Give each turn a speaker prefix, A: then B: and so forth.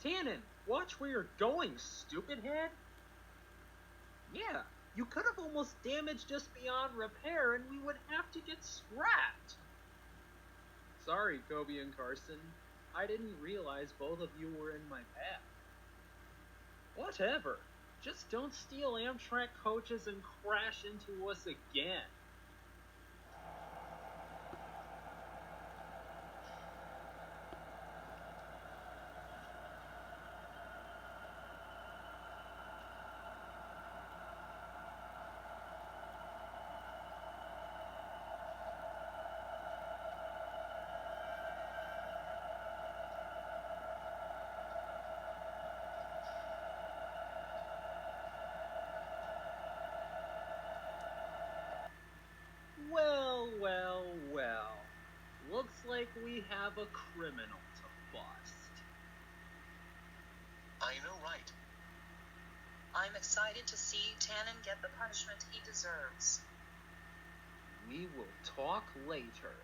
A: Tannen, watch where you're going, stupid head! Yeah, you could have almost damaged us beyond repair and we would have to get scrapped! Sorry, Koby and Carson. I didn't realize both of you were in my path. Whatever. Just don't steal Amtrak coaches and crash into us again. Well. Looks like we have a criminal to bust.
B: I know, right?
C: I'm excited to see Tannen get the punishment he deserves.
A: We will talk later.